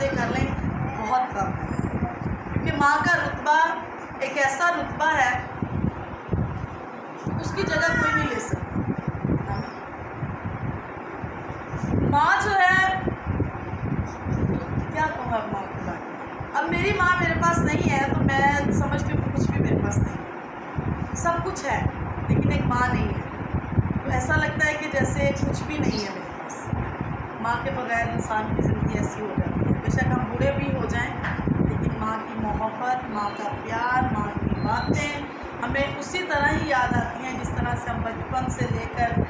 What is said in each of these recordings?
باتیں کر لیں بہت کم ہے، کیونکہ ماں کا رتبہ ایک ایسا رتبہ ہے اس کی جگہ کوئی نہیں لے سکتا۔ ماں جو ہے، کیا کہوں اب ماں کے بارے میں، اب میری ماں میرے پاس نہیں ہے تو میں سمجھتی ہوں کہ کچھ بھی میرے پاس نہیں ہے، سب کچھ ہے لیکن ایک ماں نہیں ہے، تو ایسا لگتا ہے کہ جیسے کچھ بھی نہیں ہے میرے پاس۔ ماں کے بغیر انسان کی زندگی ایسی ہو جاتی ہے، بے شک ہم بوڑھے بھی ہو جائیں لیکن ماں کی محبت، ماں کا پیار، ماں کی باتیں ہمیں اسی طرح ہی یاد آتی ہیں جس طرح سے ہم بچپن سے لے کر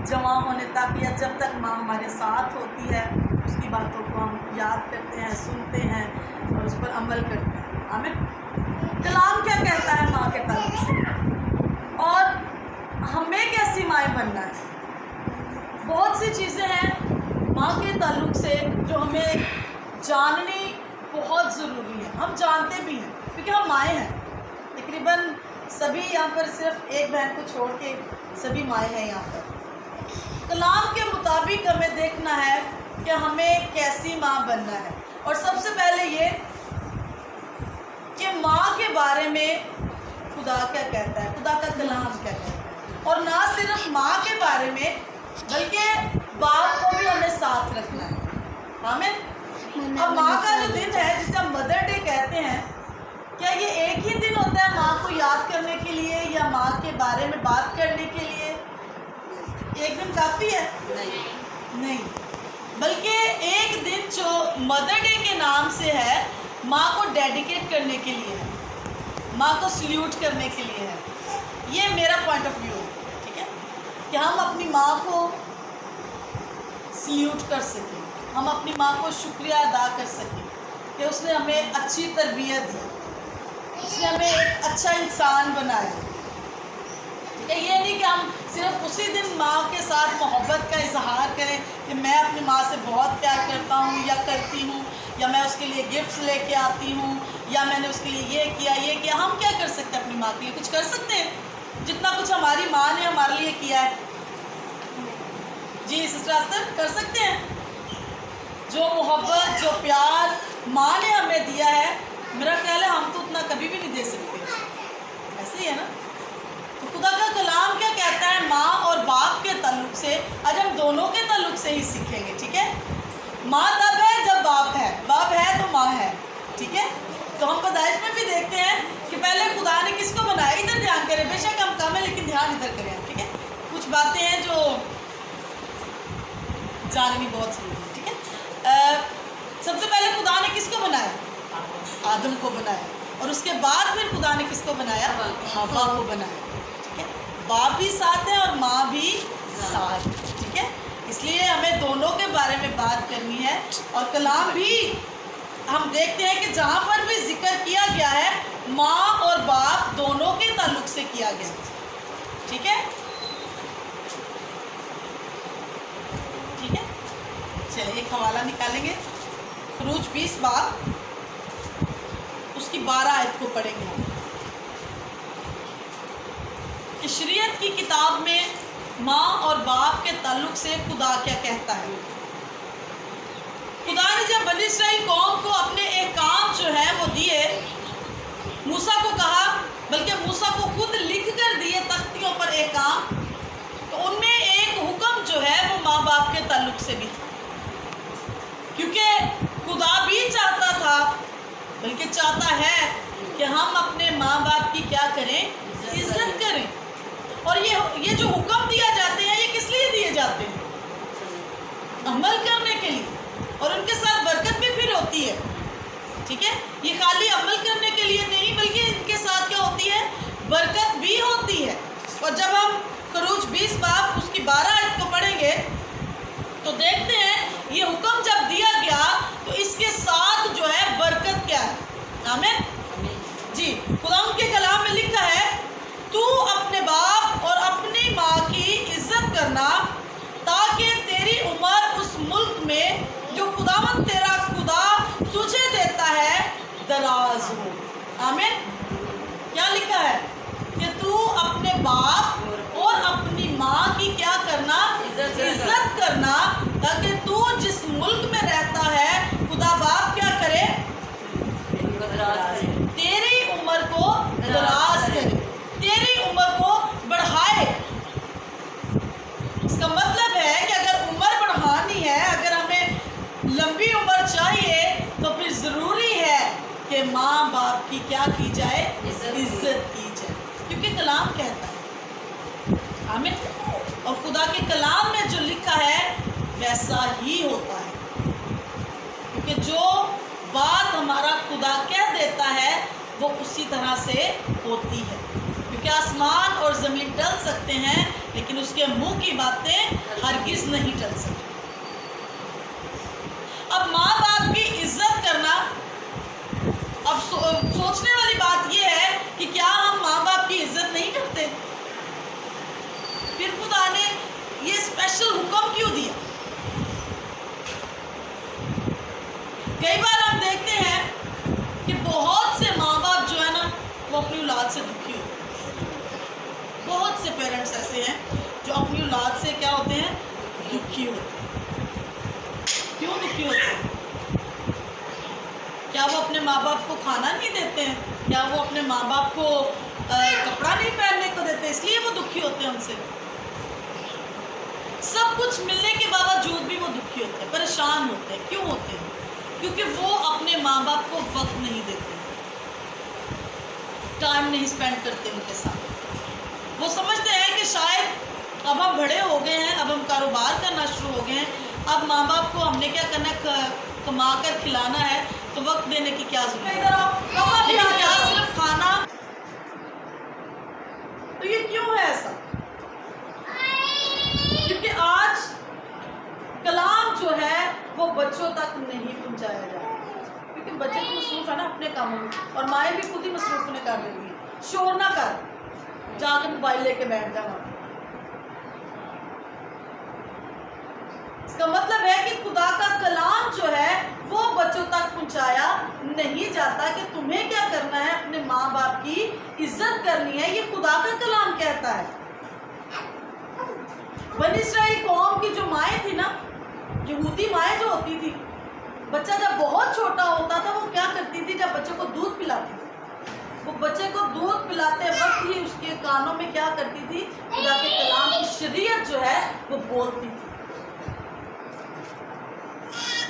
جوان ہونے تک یا جب تک ماں ہمارے ساتھ ہوتی ہے اس کی باتوں کو ہم یاد کرتے ہیں، سنتے ہیں اور اس پر عمل کرتے ہیں۔ آمین۔ کلام کیا کہتا ہے ماں کے تعلق سے، اور ہمیں کیسی مائیں بننا ہے؟ بہت سی چیزیں ہیں ماں کے تعلق سے جو ہمیں جاننی بہت ضروری ہے، ہم جانتے بھی ہیں کیونکہ ہم مائیں ہیں، تقریباً سبھی یہاں پر صرف ایک بہن کو چھوڑ کے سبھی مائیں ہیں یہاں پر۔ کلام کے مطابق ہمیں دیکھنا ہے کہ ہمیں کیسی ماں بننا ہے، اور سب سے پہلے یہ کہ ماں کے بارے میں خدا کیا کہتا ہے، خدا کا کلام کیا کہتا ہے، اور نہ صرف ماں کے بارے میں بلکہ باپ کو بھی ہمیں ساتھ رکھنا ہے۔ آمین۔ اب ماں کا جو دن ہے جسے ہم مدر ڈے کہتے ہیں، کیا یہ ایک ہی دن ہوتا ہے ماں کو یاد کرنے کے لیے یا ماں کے بارے میں بات کرنے کے لیے؟ ایک دن کافی ہے؟ نہیں، بلکہ ایک دن جو مدر ڈے کے نام سے ہے ماں کو ڈیڈیکیٹ کرنے کے لیے ہے، ماں کو سلیوٹ کرنے کے لیے ہے۔ یہ میرا پوائنٹ آف ویو ہے، ٹھیک ہے، کہ ہم اپنی ماں کو سلیوٹ کر سکیں، ہم اپنی ماں کو شکریہ ادا کر سکیں کہ اس نے ہمیں اچھی تربیت دی، اس نے ہمیں ایک اچھا انسان بنایا۔ یہ نہیں کہ ہم صرف اسی دن ماں کے ساتھ محبت کا اظہار کریں کہ میں اپنی ماں سے بہت پیار کرتا ہوں یا کرتی ہوں، یا میں اس کے لیے گفٹس لے کے آتی ہوں، یا میں نے اس کے لیے یہ کیا۔ ہم کیا کر سکتے ہیں اپنی ماں کے لیے؟ کچھ کر سکتے ہیں جتنا کچھ ہماری ماں نے ہمارے لیے کیا ہے؟ جی سسٹر استر، کر سکتے ہیں؟ جو محبت، جو پیار ماں نے ہمیں دیا ہے، میرا خیال ہے ہم تو اتنا کبھی بھی نہیں دے سکتے، ایسے ہی ہے نا؟ تو خدا کا کلام کیا کہتا ہے ماں اور باپ کے تعلق سے؟ آج ہم دونوں کے تعلق سے ہی سیکھیں گے، ٹھیک ہے؟ ماں تب ہے جب باپ ہے، باپ ہے تو ماں ہے، ٹھیک ہے؟ تو ہم پیدائش میں بھی دیکھتے ہیں کہ پہلے خدا نے کس کو بنایا؟ ادھر دھیان کریں، بے شک ہم کم ہیں لیکن دھیان ادھر کریں، ٹھیک ہے؟ کچھ باتیں ہیں جو جاننی بہت ضروری ہے، ٹھیک ہے؟ سب سے پہلے خدا نے کس کو بنایا؟ آدم کو بنایا، اور اس کے بعد پھر خدا نے کس کو بنایا؟ حوا کو بنایا، ٹھیک ہے؟ باپ بھی ساتھ ہے اور ماں بھی ساتھ، ٹھیک ہے؟ اس لیے ہمیں دونوں کے بارے میں بات کرنی ہے، اور کلام بھی ہم دیکھتے ہیں کہ جہاں پر بھی ذکر کیا گیا ہے ماں اور باپ دونوں کے تعلق سے کیا گیا، ٹھیک ہے؟ ٹھیک ہے، چلیے ایک حوالہ نکالیں گے، خروج 20 باب اس کی 12 آیت کو پڑھیں گے ہم، کہ شریعت کی کتاب میں ماں اور باپ کے تعلق سے خدا کیا کہتا ہے۔ خدا نے جب بنی اسرائیل قوم کو اپنے احکام جو ہے وہ دیے، موسیٰ کو کہا، بلکہ موسیٰ کو خود لکھ کر دیے تختیوں پر احکام، تو ان میں ایک حکم جو ہے وہ ماں باپ کے تعلق سے بھی تھا، کیونکہ خدا بھی چاہتا تھا، بلکہ چاہتا ہے کہ ہم اپنے ماں باپ کی کیا کریں؟ عزت کریں۔ اور یہ جو حکم دیا جاتے ہیں یہ کس لیے دیے جاتے ہیں؟ عمل کرنے کے لیے، اور ان کے ساتھ برکت بھی پھر ہوتی ہے، ٹھیک ہے؟ یہ خالی عمل کرنے کے لیے نہیں بلکہ ان کے ساتھ کیا ہوتی ہے؟ برکت بھی ہوتی ہے۔ اور جب ہم خروج 20 باب اس کی 12 آیت کو پڑھیں گے تو دیکھتے ہیں یہ حکم جب دیا گیا تو اس کے ساتھ جو ہے برکت کیا ہے؟ آمین۔ جی خدا ان کے کلام میں لکھا ہے، تو اپنے باپ اور اپنی ماں کی عزت کرنا تاکہ تیری عمر اس ملک میں جو خداوند تیرا خدا تجھے دیتا ہے دراز ہو۔ آمین۔ کیا لکھا ہے؟ کہ تو اپنے باپ اور اپنی ماں کی کیا کرنا؟ عزت کرنا، تاکہ تو جس ملک میں رہتا ہے خدا باپ عمر چاہیے تو پھر ضروری ہے کہ ماں باپ کی کیا کی جائے؟ عزت کی جائے، کیونکہ کلام کہتا ہے، آمین، اور خدا کے کلام میں جو لکھا ہے ویسا ہی ہوتا ہے، کیونکہ جو بات ہمارا خدا کہہ دیتا ہے وہ اسی طرح سے ہوتی ہے، کیونکہ آسمان اور زمین ٹل سکتے ہیں لیکن اس کے منہ کی باتیں ہرگز نہیں ٹل سکتی۔ اب ماں باپ کی عزت کرنا، اب سوچنے والی بات یہ ہے کہ کیا ہم ماں باپ کی عزت نہیں کرتے؟ پھر خدا نے یہ اسپیشل حکم کیوں دیا؟ کئی بار ہم دیکھتے ہیں کہ بہت سے ماں باپ جو ہے نا وہ اپنی اولاد سے دکھی ہوتے ہیں، بہت سے پیرنٹس ایسے ہیں جو اپنی اولاد سے کیا ہوتے ہیں؟ دکھی ہوتے ہیں۔ کیوں دکھی ہوتے ہیں؟ کیا وہ اپنے ماں باپ کو کھانا نہیں دیتے ہیں؟ کیا وہ اپنے ماں باپ کو کپڑا نہیں پہننے کو دیتے اس لیے وہ دکھی ہوتے ہیں ان سے؟ سب کچھ ملنے کے باوجود بھی وہ دکھی ہوتے ہیں، پریشان ہوتے ہیں۔ کیوں ہوتے ہیں؟ کیونکہ وہ اپنے ماں باپ کو وقت نہیں دیتے، ٹائم نہیں اسپینڈ کرتے ان کے ساتھ۔ وہ سمجھتے ہیں کہ شاید اب ہم بڑے ہو گئے ہیں، اب ہم کاروبار کرنا شروع ہو گئے ہیں، اب ماں باپ کو ہم نے کیا کرنا ہے؟ کما کر کھلانا ہے، تو وقت دینے کی کیا ضرورت ہے؟ لیکن کیا صرف کھانا؟ تو یہ کیوں ہے ایسا؟ کیونکہ آج کلام جو ہے وہ بچوں تک نہیں پہنچایا جا رہا، کیونکہ بچے تو مصروف ہے نا اپنے کاموں میں، اور مائیں بھی خود ہی مصروف ہونے کر رہی ہیں۔ شور نہ کر، جا کے موبائل لے کے بیٹھ جا۔ اس کا مطلب ہے کہ خدا کا کلام جو ہے وہ بچوں تک پہنچایا نہیں جاتا کہ تمہیں کیا کرنا ہے؟ اپنے ماں باپ کی عزت کرنی ہے، یہ خدا کا کلام کہتا ہے۔ بنی اسرائیل قوم کی جو مائیں تھی نا، یہودی مائیں جو ہوتی تھی، بچہ جب بہت چھوٹا ہوتا تھا وہ کیا کرتی تھی؟ جب بچے کو دودھ پلاتی تھی، وہ بچے کو دودھ پلاتے وقت ہی اس کے کانوں میں کیا کرتی تھی؟ خدا کے کلام کی شریعت جو ہے وہ بولتی تھی۔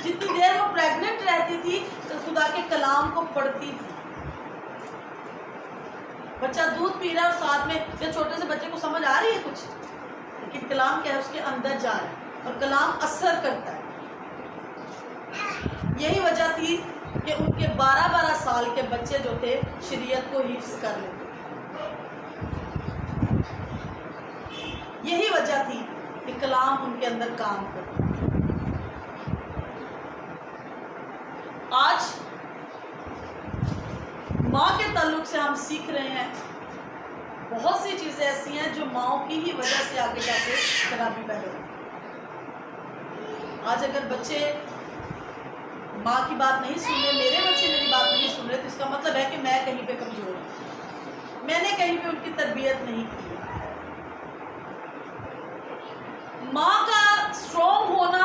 جتنی دیر وہ پریگننٹ رہتی تھی تو خدا کے کلام کو پڑھتی تھی۔ بچہ دودھ پی رہا ہے اور ساتھ میں جب چھوٹے سے بچے کو سمجھ آ رہی ہے کچھ، لیکن کلام کیا ہے؟ اس کے اندر جا رہا ہے اور کلام اثر کرتا ہے۔ یہی وجہ تھی کہ ان کے 12 سال کے بچے جو تھے شریعت کو حفظ کر لیتے، یہی وجہ تھی کہ کلام ان کے اندر کام کرتا۔ آج ماں کے تعلق سے ہم سیکھ رہے ہیں بہت سی چیزیں ایسی ہیں جو ماؤں کی ہی وجہ سے آگے جا کے خرابی پیدا ہوتی ہے۔ آج اگر بچے ماں کی بات نہیں سن رہے، میرے بچے میری بات نہیں سن رہے، تو اس کا مطلب ہے کہ میں کہیں پہ کمزور ہوں، میں نے کہیں پہ ان کی تربیت نہیں کی۔ ماں کا اسٹرانگ ہونا،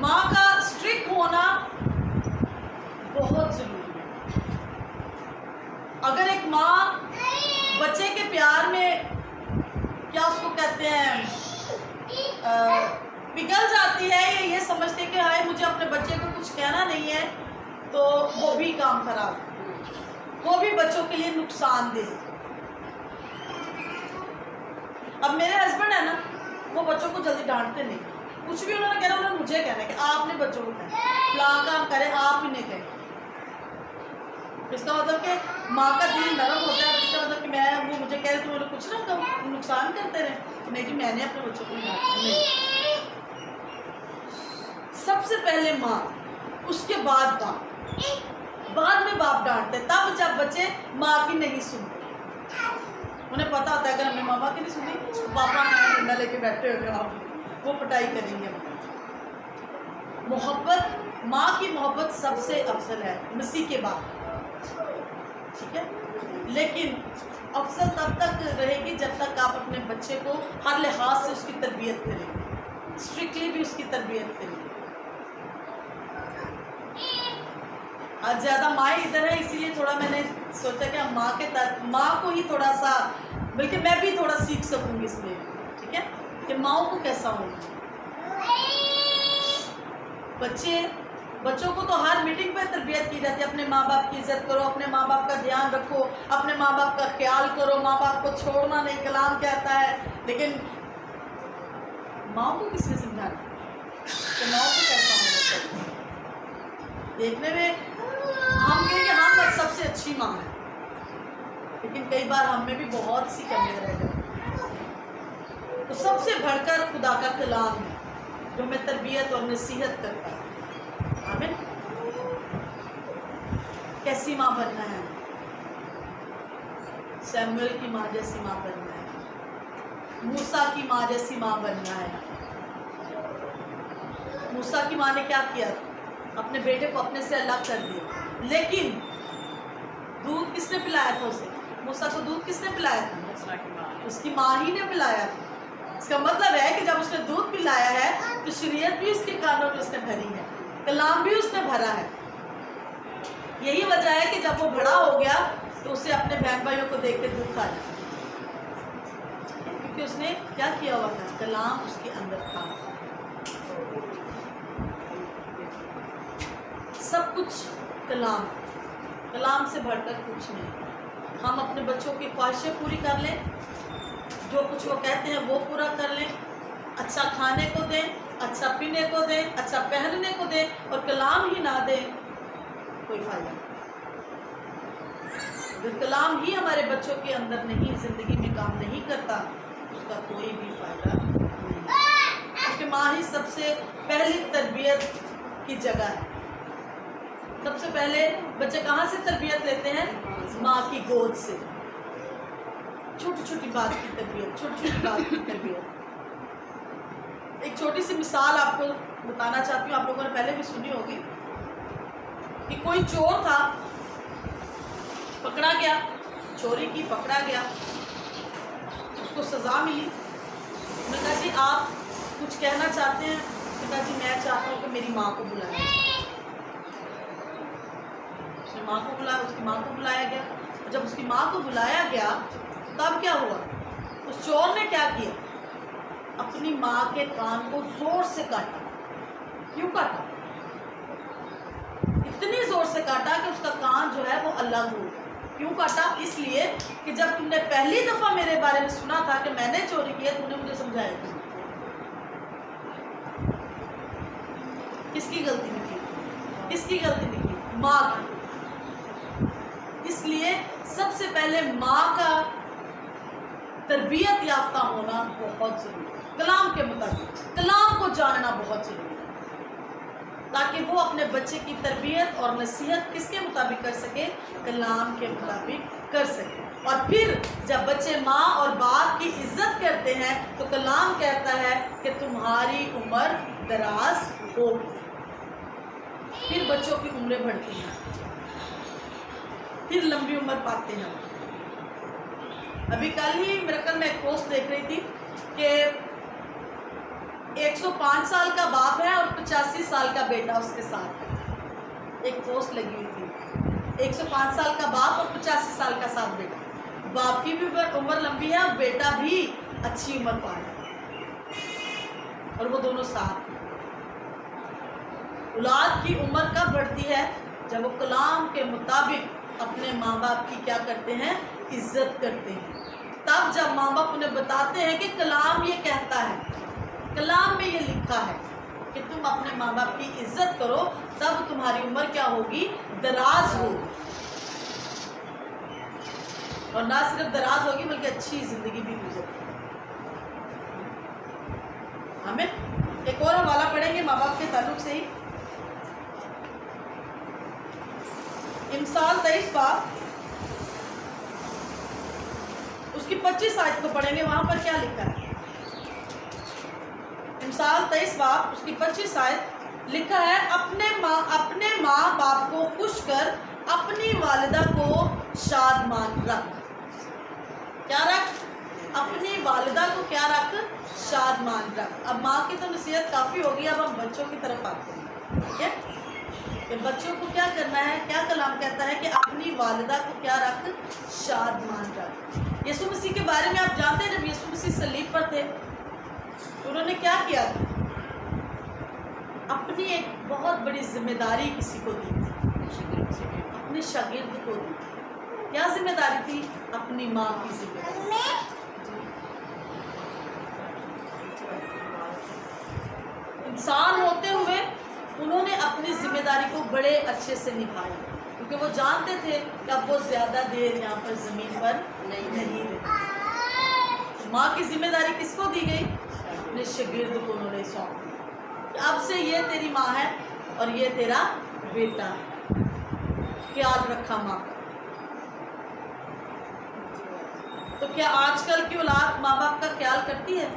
ماں کا اسٹرکٹ ہونا بہت ضروری ہے۔ اگر ایک ماں بچے کے پیار میں کیا اس کو کہتے ہیں پگھل جاتی ہے، یا یہ سمجھتے کہ ہائے مجھے اپنے بچے کو کچھ کہنا نہیں ہے، تو وہ بھی کام خراب، وہ بھی بچوں کے لیے نقصان دہ۔ اب میرے ہسبینڈ ہے نا، وہ بچوں کو جلدی ڈانٹتے نہیں، کچھ بھی انہوں نے کہنا انہوں نے مجھے کہنا ہے کہ آپ نے بچوں کو کہنا، فلاں کام کرے آپ ہی نے کہے۔ اس کا مطلب کہ ماں کا دل نرم ہوتا ہے، اس کا مطلب کہ وہ مجھے کہہ رہے تم انہیں کچھ نہ نقصان کرتے رہے، نہیں جی میں نے اپنے بچوں کو نہیں۔ سب سے پہلے ماں، اس کے بعد باپ، بعد میں باپ ڈانٹتے، تب جب بچے ماں کی نہیں سنتے۔ انہیں پتا ہوتا ہے اگر ہم نے ماما کی نہیں سنی، پاپا ڈنڈا لے کے بیٹھے ہوئے وہ پٹائی کریں گے۔ محبت، ماں کی محبت سب سے افضل ہے مسیح کے بعد، ٹھیک ہے، لیکن افضل تب تک رہے گی جب تک آپ اپنے بچے کو ہر لحاظ سے اس کی تربیت کریں، اسٹرکٹلی بھی اس کی تربیت کریں۔ آج زیادہ مائیں ادھر ہے، اسی لیے تھوڑا میں نے سوچا کہ ماں کو ہی تھوڑا سا، بلکہ میں بھی تھوڑا سیکھ سکوں گی اس میں، ٹھیک ہے، کہ ماؤں کو کیسا ہونا۔ بچے بچوں کو تو ہر میٹنگ پہ تربیت کی جاتی ہے، اپنے ماں باپ کی عزت کرو، اپنے ماں باپ کا دھیان رکھو، اپنے ماں باپ کا خیال کرو، ماں باپ کو چھوڑنا نہیں، کلام کہتا ہے. لیکن ماں کو کس نے سمجھانا کہ ماں کو کیسا ہونا چاہیے؟ دیکھنے میں ہم کہیں کہ ہم بس سب سے اچھی ماں ہیں، لیکن کئی بار ہم میں بھی بہت سی کمیاں رہ جاتی ہیں. تو سب سے بڑھ کر خدا کا کلام ہے جو ہمیں تربیت اور نصیحت کرتا ہے. آمین. کیسی ماں بننا ہے؟ سیموئل کی ماں جیسی ماں بننا ہے، موسیٰ کی ماں جیسی ماں بننا ہے. موسیٰ کی ماں نے کیا کیا؟ اپنے بیٹے کو اپنے سے الگ کر دیا، لیکن دودھ کس نے پلایا تھا اسے؟ موسیٰ کو دودھ کس نے پلایا تھا؟ اس کی ماں ہی نے پلایا تھا. اس کا مطلب ہے کہ جب اس نے دودھ پلایا ہے تو شریعت بھی اس کے کانوں میں اس نے بھری ہے، کلام بھی اس نے بھرا ہے. یہی وجہ ہے کہ جب وہ بڑا ہو گیا تو اسے اپنے بہن بھائیوں کو دیکھ کے دکھ آیا، کیونکہ اس نے کیا کیا ہوا تھا؟ کلام اس کے اندر تھا. سب کچھ کلام سے بڑھ کر کچھ نہیں. ہم اپنے بچوں کی خواہشیں پوری کر لیں، جو کچھ وہ کہتے ہیں وہ پورا کر لیں، اچھا کھانے کو دیں، اچھا پینے کو دیں، اچھا پہننے کو دیں، اور کلام ہی نہ دیں، کوئی فائدہ نہیں. اگر کلام ہی ہمارے بچوں کے اندر نہیں، زندگی میں کام نہیں کرتا، اس کا کوئی بھی فائدہ نہیں. کیونکہ ماں ہی سب سے پہلی تربیت کی جگہ ہے. سب سے پہلے بچے کہاں سے تربیت لیتے ہیں؟ ماں کی گود سے. چھوٹی چھوٹی بات کی تربیت، چھوٹی چھوٹی بات کی تربیت. ایک چھوٹی سی مثال آپ کو بتانا چاہتی ہوں، آپ لوگوں نے پہلے بھی سنی ہوگی کہ کوئی چور تھا، پکڑا گیا، چوری کی، پکڑا گیا، اس کو سزا ملی. میں نے کہا جی آپ کچھ کہنا چاہتے ہیں؟ میں نے کہا جی میں چاہتا ہوں کہ میری ماں کو بلایا جائے. اس نے ماں کو بلایا، اس کی ماں کو بلایا گیا. جب اس کی ماں کو بلایا گیا تب کیا ہوا؟ اس چور نے کیا کیا؟ اپنی ماں کے کان کو زور سے کاٹا. کیوں کاٹا؟ اتنی زور سے کاٹا کہ اس کا کان جو ہے وہ الگ ہو گیا. کیوں کاٹا؟ اس لیے کہ جب تم نے پہلی دفعہ میرے بارے میں سنا تھا کہ میں نے چوری کی ہے، تم نے مجھے سمجھایا تھا. کس کی غلطی نکلی؟ کس کی غلطی نکلی؟ ماں کی. اس لیے سب سے پہلے ماں کا تربیت یافتہ ہونا بہت ضروری ہے. کلام کے مطابق کلام کو جاننا بہت ضروری ہے، تاکہ وہ اپنے بچے کی تربیت اور نصیحت کس کے مطابق کر سکے؟ کلام کے مطابق کر سکے. اور پھر جب بچے ماں اور باپ کی عزت کرتے ہیں تو کلام کہتا ہے کہ تمہاری عمر دراز ہوگی. پھر بچوں کی عمریں بڑھتی ہیں، پھر لمبی عمر پاتے ہیں. ابھی کل ہی میرے خیال میں ایک پوسٹ دیکھ رہی تھی کہ 105 سال کا باپ ہے اور 85 سال کا بیٹا اس کے ساتھ ہے. ایک پوسٹ لگی ہوئی تھی، 105 سال کا باپ اور 85 سال کا ساتھ بیٹا. باپ کی بھی عمر لمبی ہے اور بیٹا بھی اچھی عمر پا رہا ہے، اور وہ دونوں ساتھ ہیں. اولاد کی عمر کب بڑھتی ہے؟ جب وہ کلام کے مطابق اپنے ماں باپ کی کیا کرتے ہیں؟ عزت کرتے ہیں. تب جب ماں باپ انہیں بتاتے ہیں کہ کلام یہ کہتا ہے، کلام میں یہ لکھا ہے کہ تم اپنے ماں باپ کی عزت کرو، تب تمہاری عمر کیا ہوگی؟ دراز ہوگی. اور نہ صرف دراز ہوگی بلکہ اچھی زندگی بھی گزرے. ہمیں ایک اور حوالہ پڑھیں گے ماں باپ کے تعلق سے ہی. امثال 23 باب اس کی 25 آیت کو پڑھیں گے. وہاں پر کیا لکھا ہے؟ امثال 23 باب اس کی 25 آیت لکھا ہے، اپنے ماں باپ کو خوش کر اپنی والدہ کو شادمان رکھ. کیا رکھ؟ اپنی والدہ کو کیا رکھ؟ شادمان رکھ. اب ماں کی تو نصیحت کافی ہوگی، اب ہم بچوں کی طرف آتے ہیں. ٹھیک ہے کہ بچوں کو کیا کرنا ہے؟ کیا کلام کہتا ہے کہ اپنی والدہ کو کیا رکھ؟ شادمان رکھ. یسوع مسیح کے بارے میں آپ جانتے ہیں، جب یسوع مسیح صلیب پر تھے تو انہوں نے کیا کیا تھا؟ اپنی ایک بہت بڑی ذمہ داری کسی کو دی تھی، اپنے شاگرد کو دی تھی۔ کیا ذمہ داری تھی؟ اپنی ماں کی ذمہ داری۔ انسان ہوتے ہوئے انہوں نے اپنی ذمہ داری کو بڑے اچھے سے نبھایا، کیونکہ وہ جانتے تھے کہ اب وہ زیادہ دیر یہاں پر زمین پر نہیں رہے۔ ماں کی ذمہ داری کس کو دی گئی؟ اپنے شاگرد کو انہوں نے سونپ دی کہ اب سے یہ تیری ماں ہے اور یہ تیرا بیٹا ہے، خیال رکھا ماں کا۔ تو کیا آج کل کی اولاد ماں باپ کا خیال کرتی ہے؟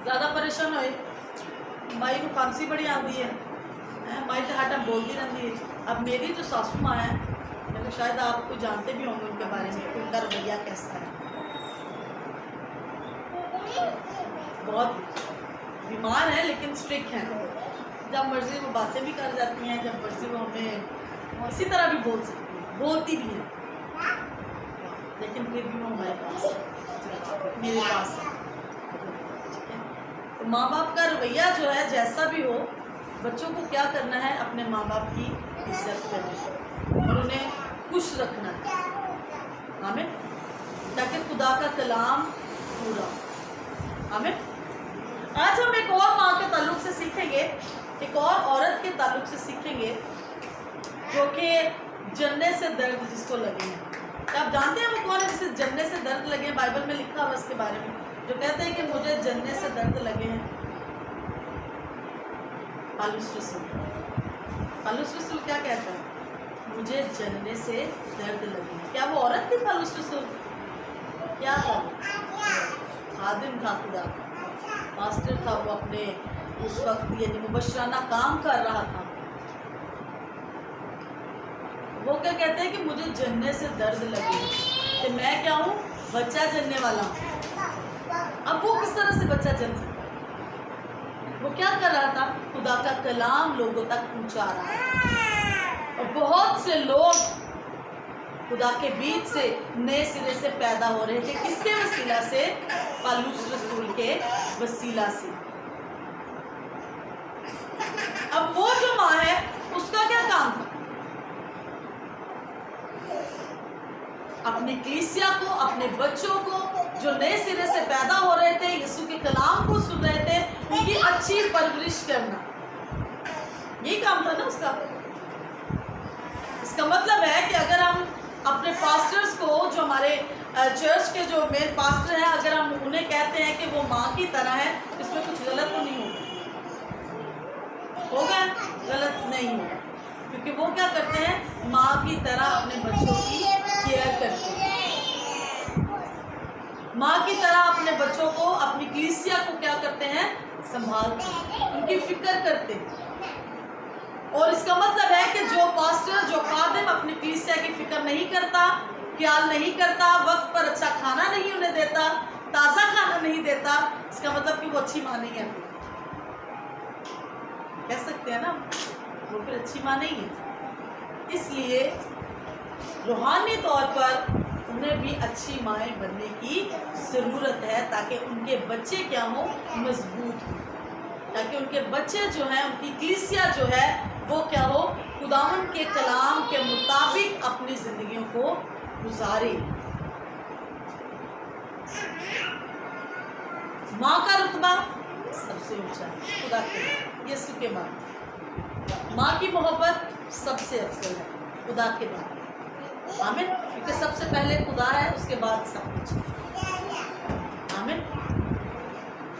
زیادہ پریشان ہوئے، مائی کو کھانسی بڑی آتی ہے، مائی تو ہر ٹائم بولتی رہتی ہے۔ اب میری جو ساسو ماں ہے، شاید آپ کو جانتے بھی ہوں گے ان کے بارے میں، ان کا رویہ کیسا ہے۔ بہت بیمار ہیں لیکن اسٹرکٹ ہیں، جب مرضی وہ باتیں بھی کر جاتی ہیں، جب مرضی وہ ہمیں اسی طرح بھی بول سکتی ہیں، بولتی بھی ہیں، لیکن پھر بھی وہ ہمارے پاس میرے پاس ہے۔ تو ماں باپ کا رویہ جو ہے جیسا بھی ہو، بچوں کو کیا کرنا ہے؟ اپنے ماں باپ کی عزت کرنی ہے اور انہیں خوش رکھنا ہے، آمین، تاکہ خدا کا کلام پورا ہو، آمین۔ آج ہم ایک اور ماں کے تعلق سے سیکھیں گے، ایک اور عورت کے تعلق سے سیکھیں گے جو کہ جننے سے درد جس کو لگے ہیں۔ آپ جانتے ہیں وہ کون ہے جسے جننے سے درد لگے ہیں؟ بائبل میں لکھا ہوا اس کے بارے میں، جو کہتے ہیں کہ مجھے جننے سے درد لگے ہیں۔ پالوس رسول کیا کہتا ہے؟ مجھے جننے سے درد لگے ہیں۔ کیا وہ عورت تھی پالوس رسول؟ کیا تھا؟ خادم تھا خدا کا، ماسٹر تھا وہ، اپنے اس وقت یعنی مبشرانہ کام کر رہا تھا۔ وہ کیا کہتے ہیں کہ مجھے جننے سے درد لگے کہ میں کیا ہوں؟ بچہ جننے والا ہوں۔ اب وہ کس طرح سے بچہ جن سکتا؟ وہ کیا کر رہا تھا؟ خدا کا کلام لوگوں تک پہنچا رہا ہے، اور بہت سے لوگ خدا کے بیچ سے نئے سرے سے پیدا ہو رہے تھے۔ کس کے وسیلہ سے؟ پالوس رسول کے وسیلہ سے۔ اب وہ جو ماں ہے اس کا کیا کام تھا؟ اپنی کلیسیا کو، اپنے بچوں کو جو نئے سرے سے پیدا ہو رہے تھے، یسوع کے کلام کو سن رہے تھے، ان کی اچھی پرورش کرنا، یہی کام تھا نا اس کا۔ اس کا مطلب ہے کہ اگر ہم اپنے پاسٹرز کو، جو ہمارے چرچ کے جو مین پاسٹر ہیں، اگر ہم انہیں کہتے ہیں کہ وہ ماں کی طرح ہے، اس میں کچھ غلط تو نہیں ہوگا؟ غلط نہیں ہوگا، کیونکہ وہ کیا کرتے ہیں؟ ماں کی طرح اپنے بچوں کی کیئر کرتے ہیں، ماں کی طرح اپنے بچوں کو، اپنی کلیسیا کو کیا کرتے ہیں؟ سنبھالتے ہیں، ان کی فکر کرتے ہیں۔ اور اس کا مطلب ہے کہ جو پاسٹر، جو خادم اپنی کلیسیا کی فکر نہیں کرتا، خیال نہیں کرتا، وقت پر اچھا کھانا نہیں انہیں دیتا، تازہ کھانا نہیں دیتا، اس کا مطلب کہ وہ اچھی ماں نہیں ہے۔ کہہ سکتے ہیں نا، وہ پھر اچھی ماں نہیں ہے۔ اس لیے روحانی طور پر انہیں بھی اچھی مائیں بننے کی ضرورت ہے، تاکہ ان کے بچے کیا ہوں؟ مضبوط ہوں، تاکہ ان کے بچے جو ہیں، ان کی کلیسیا جو ہے وہ کیا ہو؟ خداوند کے کلام کے مطابق اپنی زندگیوں کو گزارے۔ ماں کا رتبہ سب سے اونچا ہے خدا کے، یسوع کے بعد ماں کی محبت سب سے افضل ہے خدا کے بعد، آمین، کیونکہ سب سے پہلے خدا ہے، اس کے بعد سب کچھ، آمین۔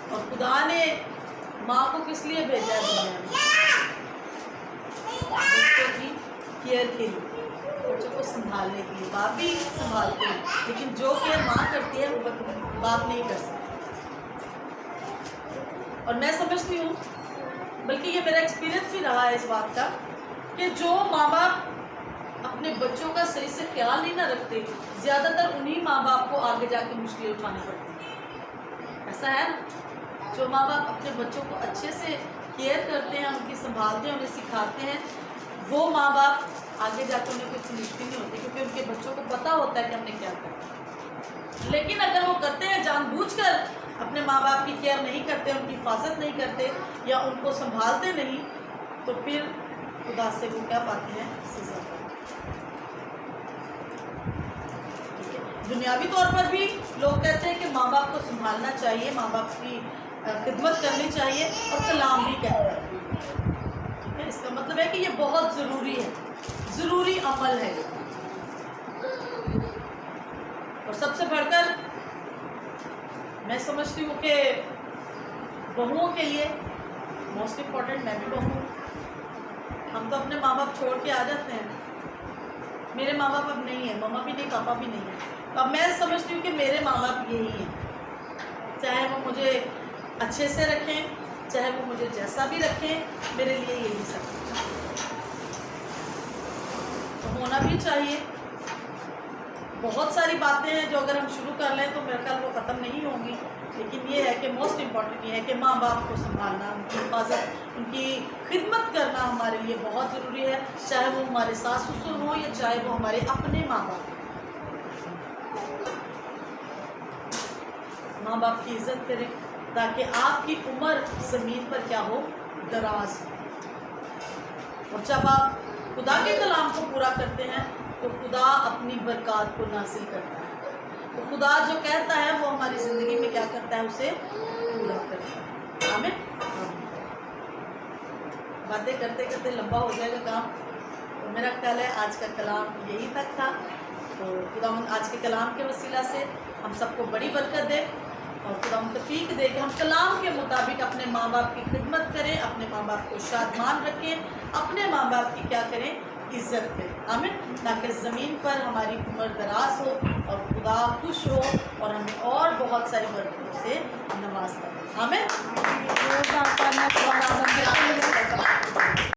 اور خدا نے ماں کو کس لیے بھیجا ہے دنیا میں؟ بچوں کی کیئر کے لیے، بچوں کو سنبھالنے کے لیے۔ باپ بھی سنبھالتے ہیں، لیکن جو کیئر ماں کرتی ہے وہ باپ نہیں کر سکتا۔ اور میں سمجھتی ہوں، بلکہ یہ میرا ایکسپیرینس بھی رہا ہے اس بات کا، کہ جو ماں باپ اپنے بچوں کا صحیح سے خیال نہیں نہ رکھتے، زیادہ تر انہی ماں باپ کو آگے جا کے مشکلیں اٹھانی پڑتی ہیں۔ ایسا ہے نا، جو ماں باپ اپنے بچوں کو اچھے سے کیئر کرتے ہیں، ان کی سنبھالتے ہیں، انہیں سکھاتے ہیں، وہ ماں باپ آگے جا کے انہیں کچھ مشکل نہیں ہوتی، کیونکہ ان کے بچوں کو پتہ ہوتا ہے کہ ہم نے کیا کرنا ہے۔ لیکن اگر وہ کرتے ہیں جان بوجھ کر اپنے ماں باپ کی کیئر نہیں کرتے، ان کی حفاظت نہیں کرتے یا ان کو سنبھالتے نہیں، تو پھر خدا سے وہ کیا پاتے ہیں؟ سزا پاتے ہیں۔ دنیاوی طور پر بھی لوگ کہتے ہیں کہ ماں باپ کو سنبھالنا چاہیے، ماں باپ کی خدمت کرنی چاہیے، اور کلام بھی کہتا ہے، ٹھیک ہے؟ اس کا مطلب ہے کہ یہ بہت ضروری ہے، ضروری عمل ہے۔ اور سب سے بڑھ کر میں سمجھتی ہوں کہ بہوؤں کے لیے موسٹ امپورٹنٹ، میں بھی بہو ہوں، ہم تو اپنے ماں باپ چھوڑ کے آ جاتے ہیں، میرے ماں باپ اب نہیں ہیں، ماما بھی نہیں، پاپا بھی نہیں ہیں، اب میں سمجھتی ہوں کہ میرے ماں باپ یہی ہیں، چاہے وہ مجھے اچھے سے رکھیں، چاہے وہ مجھے جیسا بھی رکھیں، میرے لیے یہی سب کچھ تو ہونا بھی چاہیے۔ بہت ساری باتیں ہیں جو اگر ہم شروع کر لیں تو میرے خیال وہ ختم نہیں ہوں گی، لیکن یہ ہے کہ موسٹ امپورٹنٹ یہ ہے کہ ماں باپ کو سنبھالنا، ان کی حفاظت، ان کی خدمت کرنا ہمارے لیے بہت ضروری ہے، چاہے وہ ہمارے ساس سسر ہوں یا چاہے وہ ہمارے اپنے ماں باپ ہوں۔ ماں باپ کی عزت کریں تاکہ آپ کی عمر زمین پر کیا ہو؟ دراز ہو۔ اور جب آپ خدا کے کلام کو پورا کرتے ہیں تو خدا اپنی برکات کو نازل کرتا ہے، تو خدا جو کہتا ہے وہ ہماری زندگی میں کیا کرتا ہے؟ اسے پورا کرتا ہے۔ آمین۔ باتیں کرتے کرتے لمبا ہو جائے گا کام، تو میرا خیال ہے آج کا کلام یہی تک تھا، تو خدا آج کے کلام کے وسیلہ سے ہم سب کو بڑی برکت دے، اور خدا توفیق دے کہ ہم کلام کے مطابق اپنے ماں باپ کی خدمت کریں، اپنے ماں باپ کو شادمان رکھیں، اپنے ماں باپ کی کیا کریں؟ عزت کریں۔ آمین۔ تاکہ زمین پر ہماری عمر دراز ہو اور خدا خوش ہو اور ہمیں اور بہت ساری برکتوں سے نوازتا ہے۔ آمین۔